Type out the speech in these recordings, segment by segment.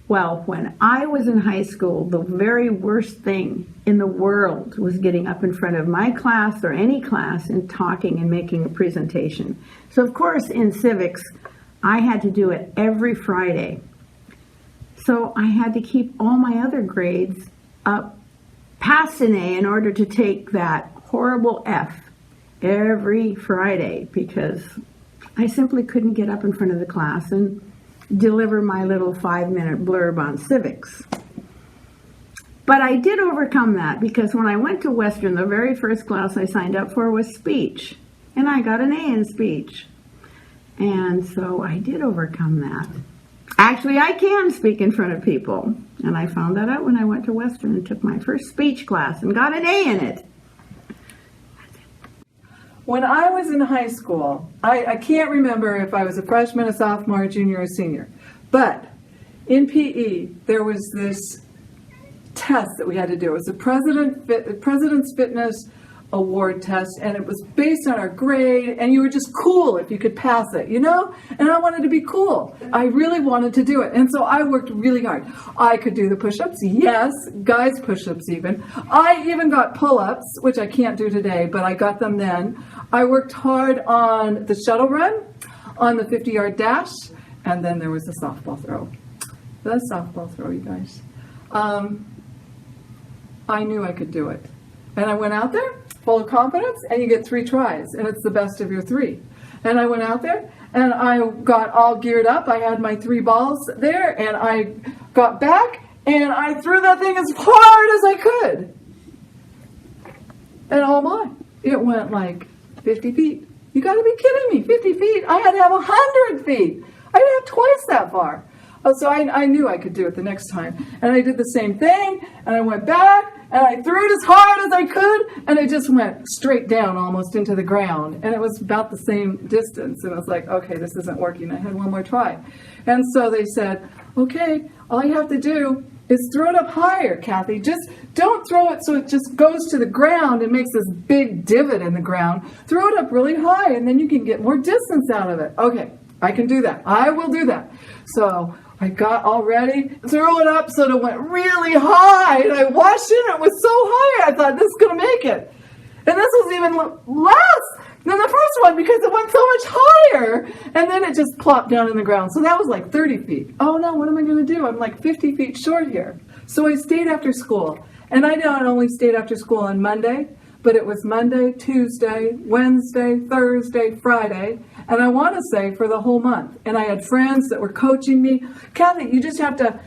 Well, when I was in high school, the very worst thing in the world was getting up in front of my class or any class and talking and making a presentation. So, of course, in civics, I had to do it every Friday. So I had to keep all my other grades up past an A in order to take that horrible F every Friday, because I simply couldn't get up in front of the class and deliver my little 5-minute blurb on civics. But I did overcome that, because when I went to Western, the very first class I signed up for was speech, and I got an A in speech. And so I did overcome that. Actually, I can speak in front of people, and I found that out when I went to Western and took my first speech class and got an A in it. When I was in high school, I can't remember if I was a freshman, a sophomore, a junior, or a senior, but in PE, there was this test that we had to do. It was the President's Fitness Award test, and it was based on our grade, and you were just cool if you could pass it, you know? And I wanted to be cool. I really wanted to do it, and so I worked really hard. I could do the push-ups, yes, guys push-ups even. I even got pull-ups, which I can't do today, but I got them then. I worked hard on the shuttle run, on the 50-yard dash, and then there was the softball throw. The softball throw, you guys. I knew I could do it. And I went out there full of confidence, and you get 3 tries, and it's the best of your 3. And I went out there, and I got all geared up. I had my 3 balls there, and I got back, and I threw that thing as hard as I could. And oh my, it went like 50 feet. You gotta be kidding me, 50 feet. I had to have 100 feet. I didn't have twice that far. So I knew I could do it the next time. And I did the same thing, and I went back, and I threw it as hard as I could, and it just went straight down almost into the ground. And it was about the same distance. And I was like, okay, this isn't working. I had one more try. And so they said, okay, all you have to do is throw it up higher, Kathy. Just don't throw it so it just goes to the ground and makes this big divot in the ground. Throw it up really high, and then you can get more distance out of it. Okay, I can do that. I will do that. So I got all ready, threw it up so that it went really high, and I watched it, and it was so high, I thought, this is going to make it. And this was even less than the first one, because it went so much higher, and then it just plopped down in the ground. So that was like 30 feet. Oh no, what am I going to do? I'm like 50 feet short here. So I stayed after school, and I not only stayed after school on Monday, but it was Monday, Tuesday, Wednesday, Thursday, Friday, and I want to say for the whole month. And I had friends that were coaching me. Kathy, you just have to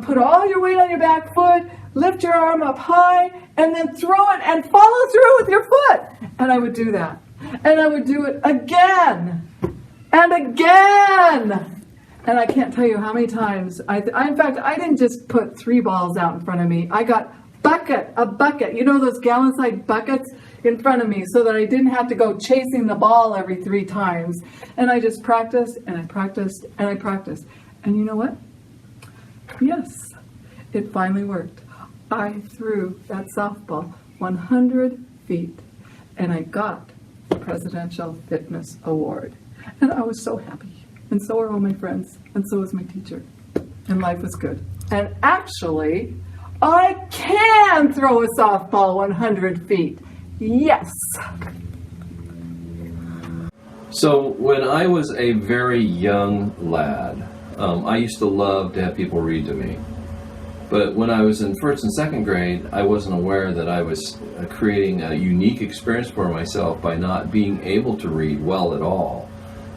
put all your weight on your back foot, lift your arm up high, and then throw it and follow through with your foot. And I would do that. And I would do it again and again. And I can't tell you how many times. In fact, I didn't just put 3 balls out in front of me. I got a bucket, you know, those gallon-sized buckets in front of me, so that I didn't have to go chasing the ball every 3 times. And I just practiced, and I practiced, and I practiced. And you know what? Yes, it finally worked. I threw that softball 100 feet, and I got the Presidential Fitness Award. And I was so happy. And so were all my friends, and so was my teacher. And life was good. And actually, I can throw a softball 100 feet. Yes. So when I was a very young lad, I used to love to have people read to me. But when I was in 1st and 2nd grade, I wasn't aware that I was creating a unique experience for myself by not being able to read well at all.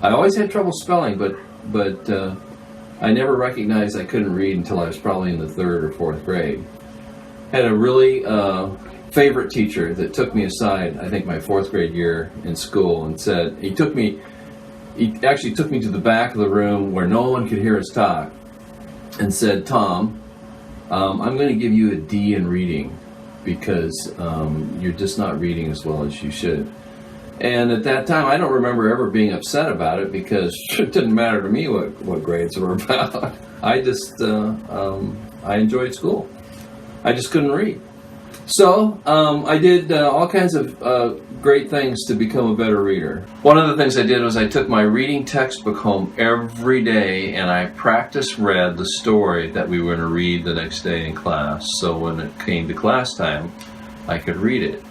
I always had trouble spelling, but I never recognized I couldn't read until I was probably in the 3rd or 4th grade. Had a really favorite teacher that took me aside, I think my 4th grade year in school, and said, he actually took me to the back of the room where no one could hear us talk, and said, Tom, I'm going to give you a D in reading because you're just not reading as well as you should. And at that time, I don't remember ever being upset about it, because it didn't matter to me what grades were about. I just, I enjoyed school. I just couldn't read. So I did all kinds of great things to become a better reader. One of the things I did was I took my reading textbook home every day and I practice read the story that we were going to read the next day in class. So when it came to class time, I could read it.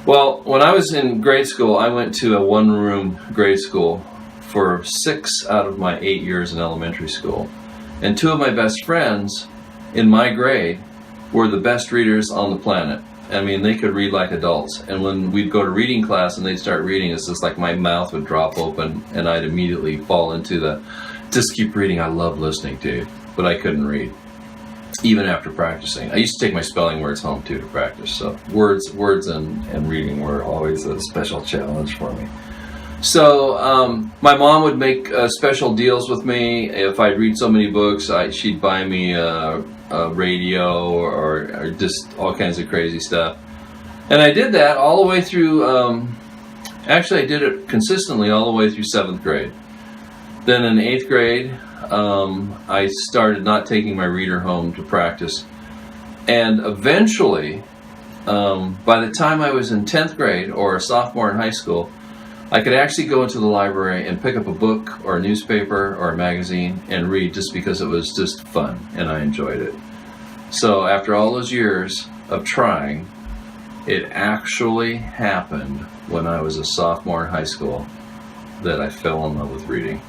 Well, when I was in grade school, I went to a one-room grade school for 6 out of my 8 years in elementary school. And 2 of my best friends in my grade were the best readers on the planet. I mean, they could read like adults. And when we'd go to reading class and they'd start reading, it's just like my mouth would drop open and I'd immediately fall into the, just keep reading, I love listening to you. But I couldn't read, even after practicing. I used to take my spelling words home too to practice. So words and reading were always a special challenge for me. So my mom would make special deals with me. If I'd read so many books, she'd buy me a radio or just all kinds of crazy stuff. And I did that all the way through, actually I did it consistently all the way through 7th grade. Then in 8th grade, I started not taking my reader home to practice. And eventually, by the time I was in 10th grade or a sophomore in high school, I could actually go into the library and pick up a book or a newspaper or a magazine and read just because it was just fun and I enjoyed it. So after all those years of trying, it actually happened when I was a sophomore in high school that I fell in love with reading.